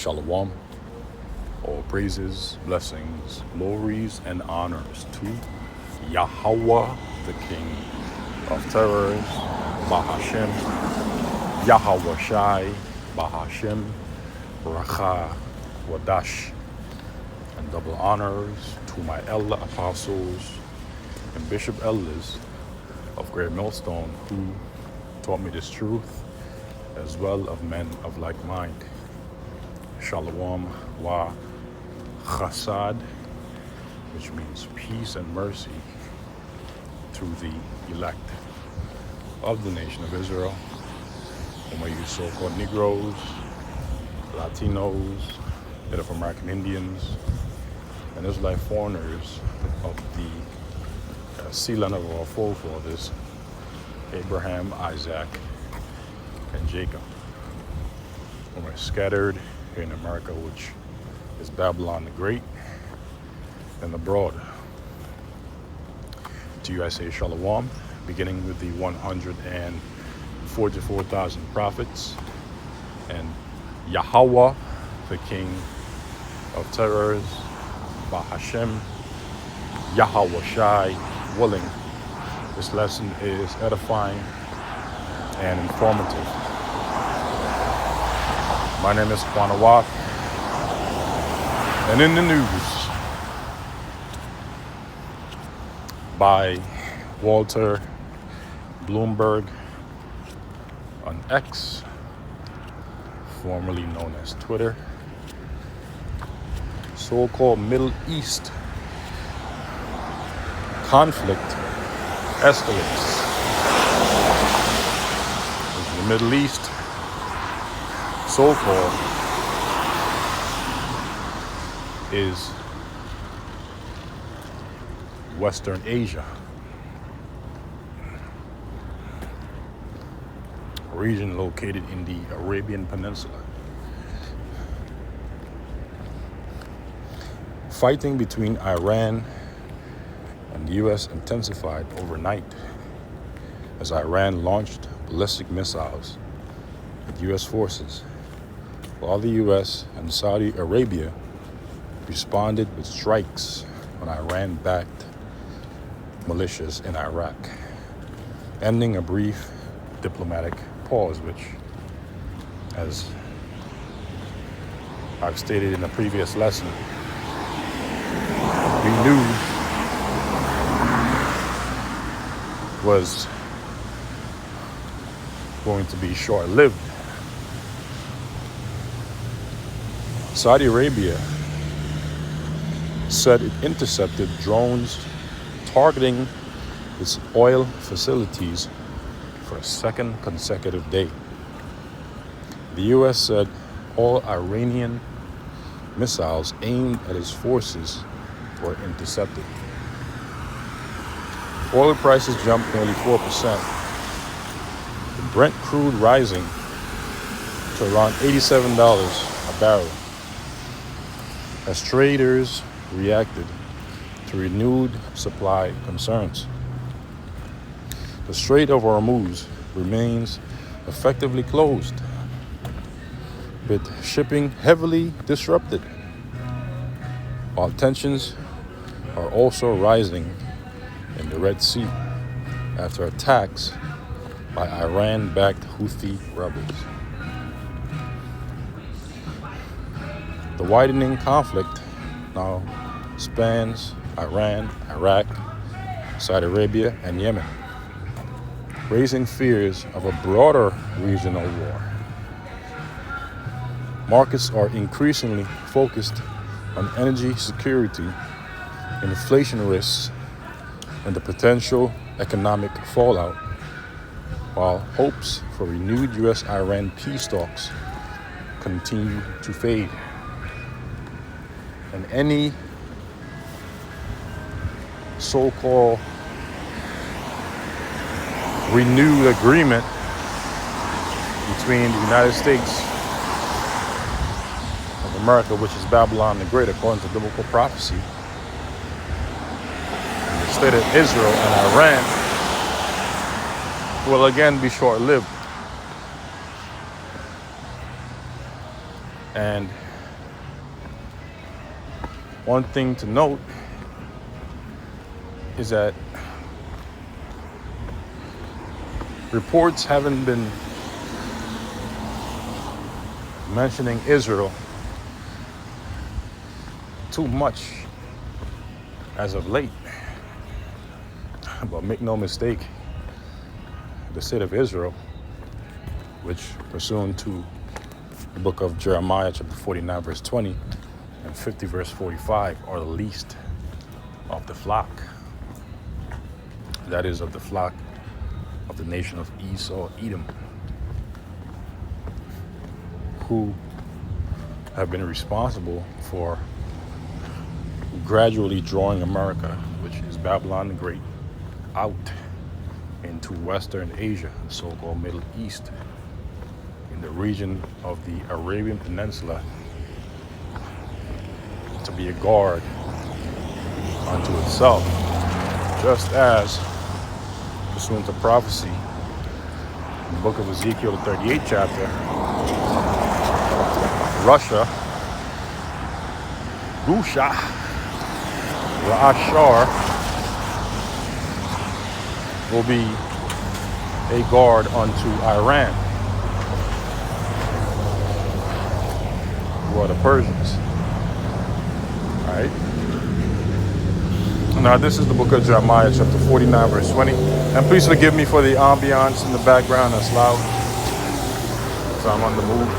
Shalom. All praises, blessings, glories, and honors to Yahweh, the King of Terrors, Bahashem, Yahweh Shai, Bahashem, Racha, Wadash, and double honors to my elder apostles and bishop elders of Great Millstone who taught me this truth, as well of men of like mind. Shalom wa chasad, which means peace and mercy to the elect of the nation of Israel, whom I use so-called Negroes, Latinos, Native American Indians, and Israelite foreigners of the sea land of our forefathers, Abraham, Isaac, and Jacob, whom are scattered here in America, which is Babylon the Great and abroad. To you I say Shalom, beginning with the 144,000 prophets, and Yahweh, the King of Terrors, Bahashem, Yahweh Shai, willing. This lesson is edifying and informative. My name is Kwanawath, and in the news by Walter Bloomberg on X, formerly known as Twitter, so-called Middle East conflict escalates. In the Middle East, so-called, is Western Asia, a region located in the Arabian Peninsula. Fighting between Iran and the U.S. intensified overnight as Iran launched ballistic missiles at U.S. forces, while the U.S. and Saudi Arabia responded with strikes on Iran-backed militias in Iraq, ending a brief diplomatic pause, which, as I've stated in a previous lesson, we knew was going to be short-lived. Saudi Arabia said it intercepted drones targeting its oil facilities for a second consecutive day. The U.S. said all Iranian missiles aimed at its forces were intercepted. Oil prices jumped nearly 4%, with Brent crude rising to around $87 a barrel, as traders reacted to renewed supply concerns. The Strait of Hormuz remains effectively closed, with shipping heavily disrupted, while tensions are also rising in the Red Sea after attacks by Iran-backed Houthi rebels. The widening conflict now spans Iran, Iraq, Saudi Arabia, and Yemen, raising fears of a broader regional war. Markets are increasingly focused on energy security, inflation risks, and the potential economic fallout, while hopes for renewed U.S.-Iran peace talks continue to fade. And any so-called renewed agreement between the United States of America, which is Babylon the Great, according to biblical prophecy, and the state of Israel and Iran, will again be short-lived. And One thing to note is that reports haven't been mentioning Israel too much as of late. But make no mistake, the state of Israel, which pursuant to the book of Jeremiah chapter 49 verse 20 and 50 verse 45, are the least of the flock. That is, of the flock of the nation of Esau, Edom, who have been responsible for gradually drawing America, which is Babylon the Great, out into Western Asia, the so-called Middle East, in the region of the Arabian Peninsula, to be a guard unto itself, just as, pursuant to prophecy, in the book of Ezekiel, the 38th chapter, Russia, Ashar, will be a guard unto Iran, who are the Persians. All right. Now, this is the book of Jeremiah, chapter 49, verse 20. And please forgive me for the ambiance in the background that's loud, so I'm on the move.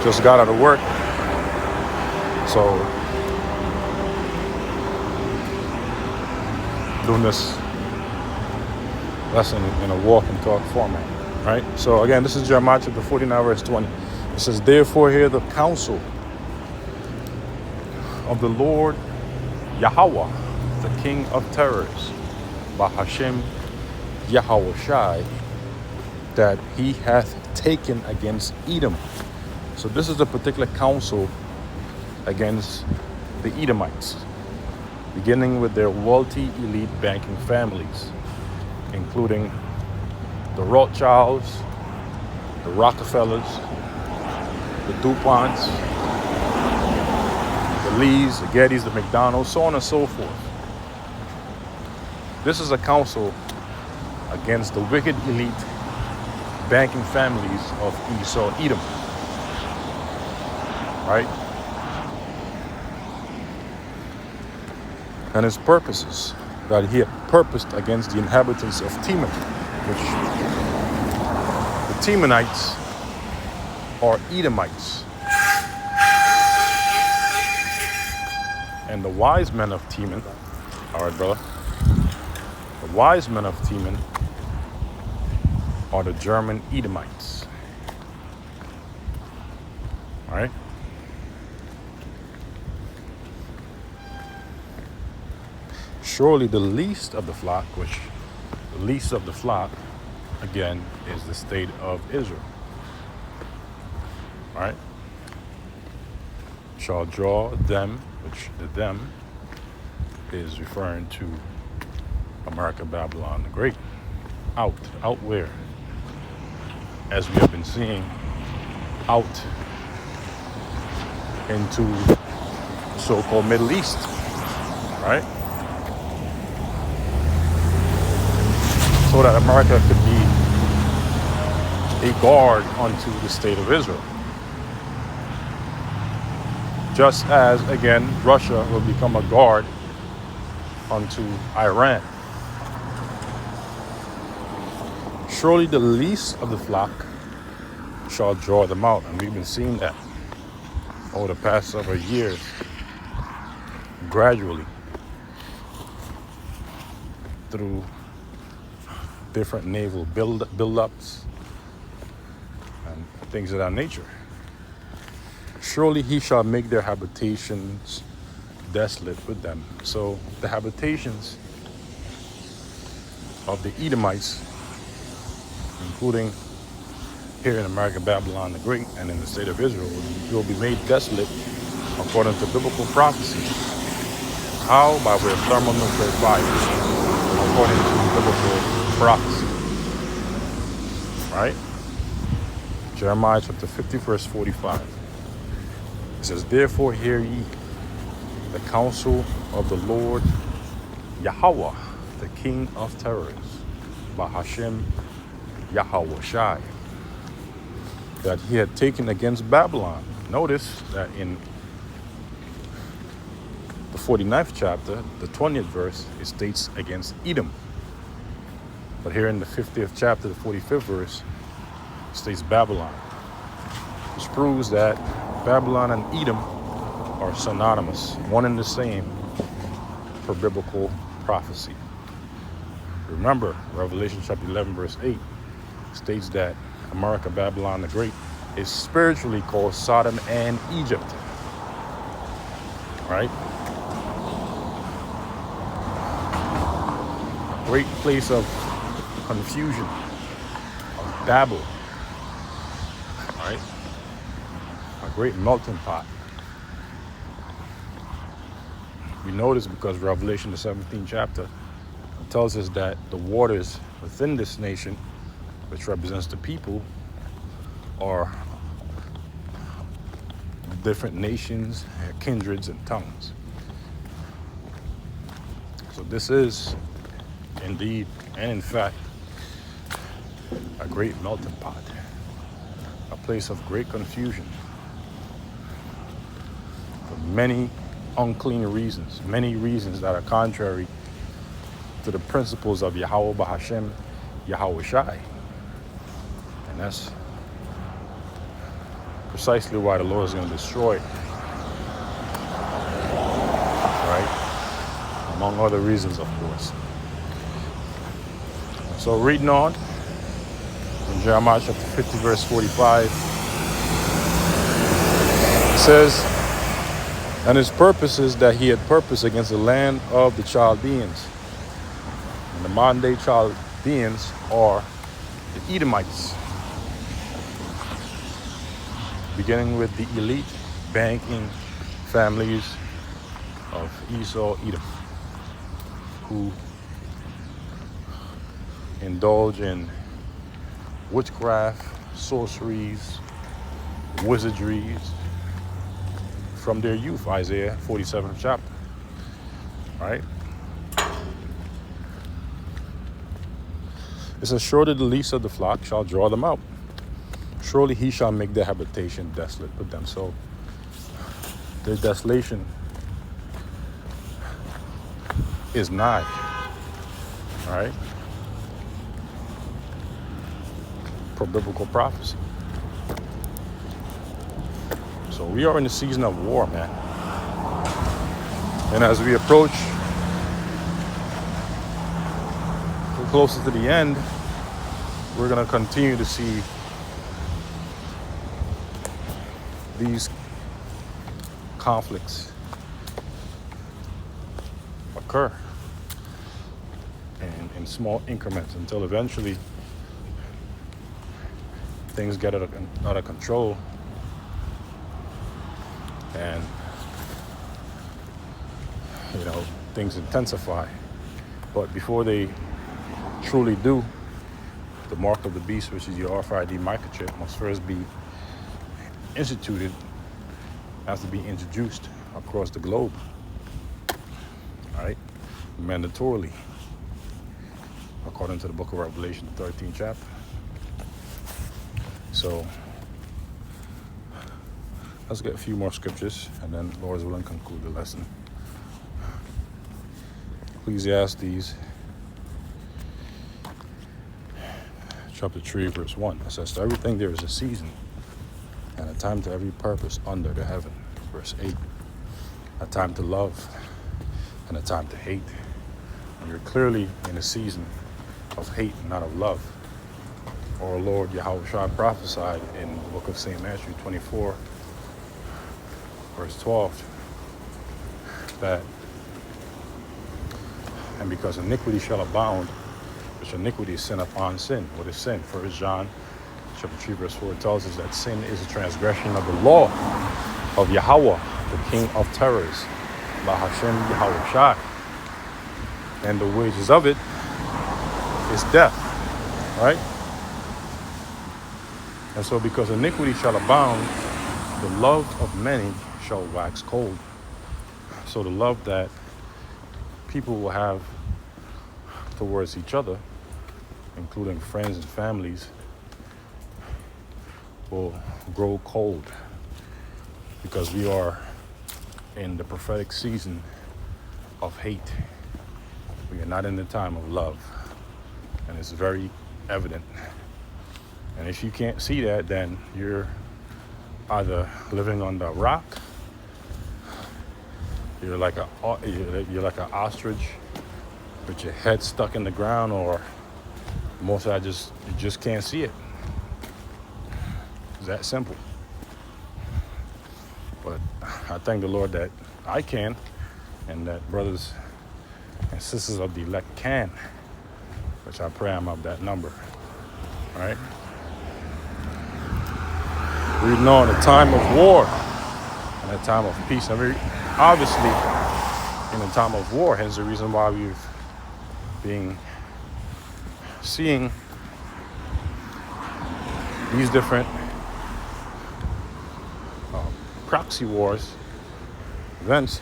Just got out of work, so doing this lesson in a walk and talk format, right? So again, this is Jeremiah chapter 49, verse 20. It says, "Therefore hear the counsel of the Lord Yahweh, the King of terrors, by Hashem Yahawashi, that he hath taken against Edom." So this is a particular counsel against the Edomites, beginning with their wealthy elite banking families, including the Rothschilds, the Rockefellers, the DuPonts, the Lees, the Gettys, the McDonald's, so on and so forth. This is a counsel against the wicked elite banking families of Esau, Edom, right? And his purposes that he had purposed against the inhabitants of Teman, which the Temanites are Edomites. And the wise men of Teman, all right, brother, the wise men of Teman are the German Edomites, all right? Surely the least of the flock, again, is the state of Israel. All right? Shall draw them, which the them is referring to America, Babylon the Great, out where? As we have been seeing, out into the so-called Middle East, right? So that America could be a guard unto the state of Israel. Just as, again, Russia will become a guard unto Iran. Surely the least of the flock shall draw them out. And we've been seeing that over the past several years, gradually, through different naval build-ups and things of that nature. Surely he shall make their habitations desolate with them. So the habitations of the Edomites, including here in America, Babylon the Great, and in the state of Israel, will be made desolate according to biblical prophecy. How? By way of thermonuclear fire, according to biblical prophecy. Right? Jeremiah chapter 50, verse 45. It says, therefore hear ye the counsel of the Lord Yahweh, the King of terrors, Bahashem Yahweh Shai, that he had taken against Babylon. Notice that in the 49th chapter, the 20th verse, it states against Edom. But here in the 50th chapter, the 45th verse, it states Babylon. This proves that Babylon and Edom are synonymous, one and the same per biblical prophecy. Remember, Revelation chapter 11, verse 8 states that America, Babylon the Great, is spiritually called Sodom and Egypt. Right? A great place of confusion, of Babel. Right? A great melting pot. We know this because Revelation, the 17th chapter, tells us that the waters within this nation, which represents the people, are different nations, kindreds, and tongues. So this is indeed and in fact a great melting pot, a place of great confusion for many unclean reasons, many reasons that are contrary to the principles of Yahweh Bahashem Yahweh Shai. And that's precisely why the Lord is going to destroy it. Right? Among other reasons, of course. So reading on in Jeremiah chapter 50, verse 45, it says, and his purpose is that he had purpose against the land of the Chaldeans. And the modern day Chaldeans are the Edomites, beginning with the elite banking families of Esau, Edom, who indulge in witchcraft, sorceries, wizardries from their youth, Isaiah 47th chapter, right? It says, surely the least of the flock shall draw them out. Surely he shall make their habitation desolate with them. So their desolation is nigh, right? Per biblical prophecy. So we are in the season of war, man. And as we approach closer to the end, we're going to continue to see these conflicts occur in small increments until eventually things get out of control and things intensify. But before they truly do, the mark of the beast, which is your RFID microchip, must first be instituted, has to be introduced across the globe, all right, mandatorily, according to the book of Revelation, the 13th chapter. So let's get a few more scriptures, and then Lord's willing conclude the lesson. Ecclesiastes chapter 3, verse 1. It says, to everything there is a season, and a time to every purpose under the heaven. Verse 8, a time to love and a time to hate. And you're clearly in a season of hate, not of love. Our Lord Yahweh Shai prophesied in the book of St. Matthew 24, verse 12, that, and because iniquity shall abound, which iniquity is sin upon sin. What is sin? 1 John chapter 3, verse 4 tells us that sin is a transgression of the law of Yahweh, the King of terrors, Bahashem Yahweh Shai. And the wages of it is death, right? And so because iniquity shall abound, the love of many shall wax cold. So the love that people will have towards each other, including friends and families, will grow cold because we are in the prophetic season of hate. We are not in the time of love, and it's very evident. And if you can't see that, then you're either living under a rock, you're like an ostrich with your head stuck in the ground, or most of that you just can't see it. It's that simple. But I thank the Lord that I can, and that brothers and sisters of the elect can, which I pray I'm of that number. All right? We know in a time of war and a time of peace, and we're obviously in a time of war, hence the reason why we've been seeing these different proxy wars, events,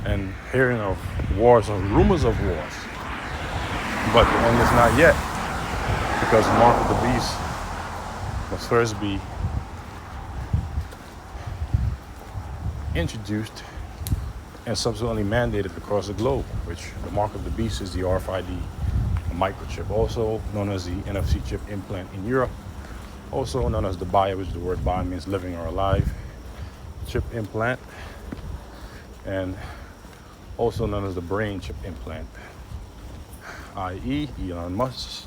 and hearing of wars or rumors of wars. But the end is not yet, because the mark of the beast must first be introduced and subsequently mandated across the globe, which the mark of the beast is the RFID microchip, also known as the NFC chip implant in Europe, also known as the bio, which the word bio means living or alive, chip implant, and also known as the brain chip implant, i.e. Elon Musk's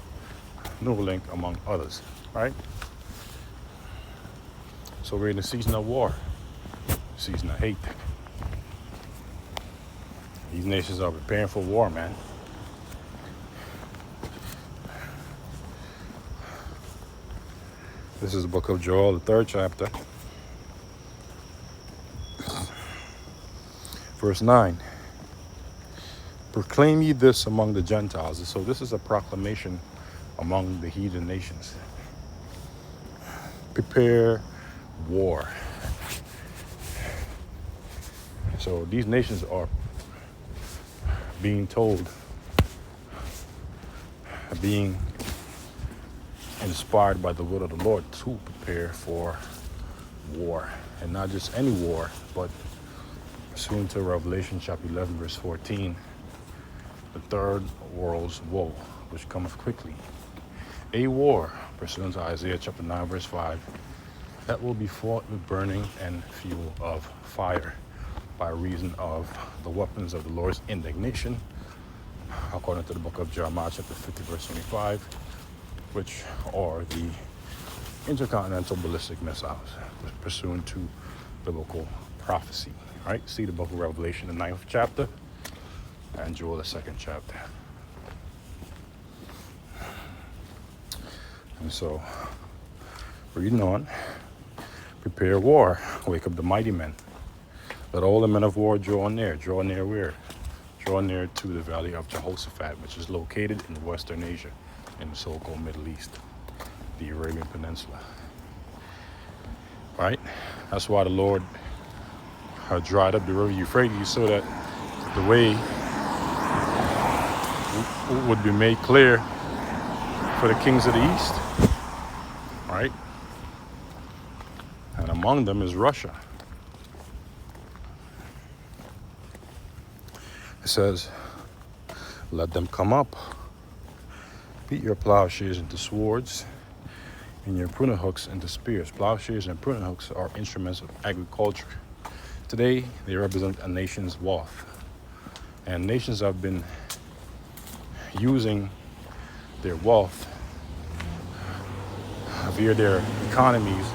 Neuralink, among others, right? So we're in the season of war, season of hate. These nations are preparing for war, man. This is the book of Joel, the 3rd chapter. Verse 9. Proclaim ye this among the Gentiles. So this is a proclamation among the heathen nations. Prepare war. So these nations are being told, being inspired by the word of the Lord to prepare for war. And not just any war, but pursuant to Revelation chapter 11, verse 14, the third world's woe, which cometh quickly. A war, pursuant to Isaiah chapter 9, verse 5, that will be fought with burning and fuel of fire by reason of the weapons of the Lord's indignation, according to the book of Jeremiah chapter 50, verse 25, which are the intercontinental ballistic missiles, pursuant to biblical prophecy. Right? See the book of Revelation, the 9th chapter, and Joel, the 2nd chapter. And so, reading on, prepare war, wake up the mighty men. Let all the men of war draw near. Draw near where? Draw near to the valley of Jehoshaphat, which is located in Western Asia, in the so-called Middle East, the Arabian Peninsula. Right? That's why the Lord dried up the river Euphrates, so that the way would be made clear for the kings of the east, right? And among them is Russia. It says, let them come up, beat your plowshares into swords, and your pruning hooks into spears. Plowshares and pruning hooks are instruments of agriculture. Today, they represent a nation's wealth. And nations have been using their wealth via their economies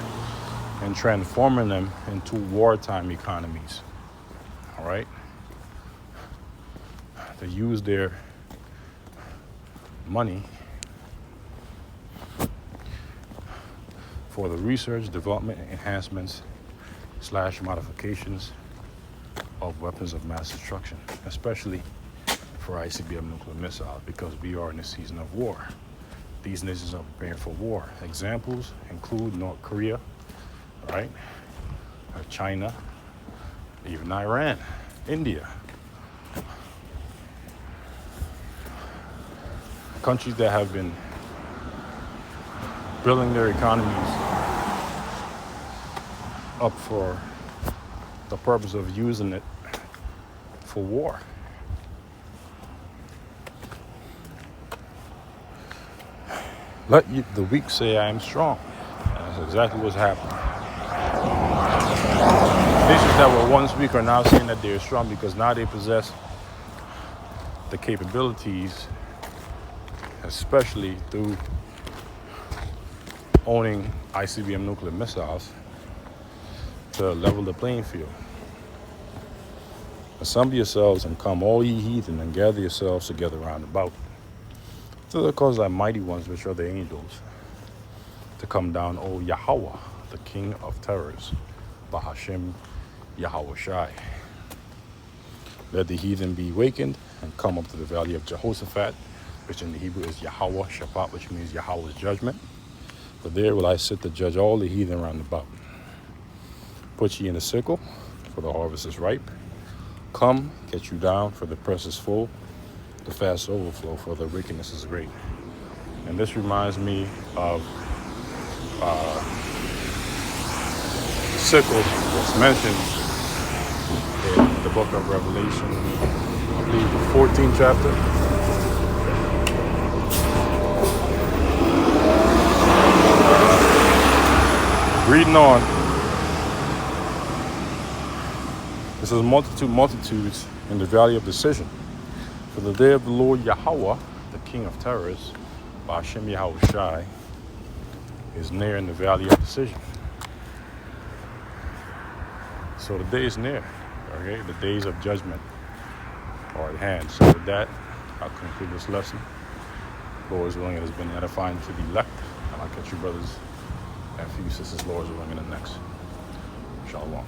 and transforming them into wartime economies. All right? They use their money for the research, development, enhancements / modifications of weapons of mass destruction, especially for ICBM nuclear missiles, because we are in a season of war. These nations are preparing for war. Examples include North Korea, right? China, even Iran, India. Countries that have been building their economies up for the purpose of using it for war. Let the weak say I am strong. And that's exactly what's happening. Nations that were once weak are now saying that they're strong because now they possess the capabilities, especially through owning ICBM nuclear missiles, to level the playing field. Assemble yourselves and come, all ye heathen, and gather yourselves together round about. So they cause thy mighty ones, which are the angels, to come down, O Yahweh, the King of terrors, Bahashem Yahweh Shai. Let the heathen be wakened and come up to the valley of Jehoshaphat, which in the Hebrew is Yahweh Shabbat, which means Yahweh's judgment. For there will I sit to judge all the heathen round about. Put ye in the sickle, for the harvest is ripe. Come, get you down, for the press is full. The fast overflow, for the wickedness is great. And this reminds me of the sickle that's mentioned in the book of Revelation, I believe the 14th chapter. Reading on. It says, multitudes in the valley of decision. For the day of the Lord Yahweh, the King of terrors, Bahashem Yahweh Shai, is near in the valley of decision. So the day is near, okay? The days of judgment are at hand. So with that, I'll conclude this lesson. Lord is willing, it has been edifying to the elect. And I'll catch you brothers and for you sisters, Lord is willing, in the next. Shalom.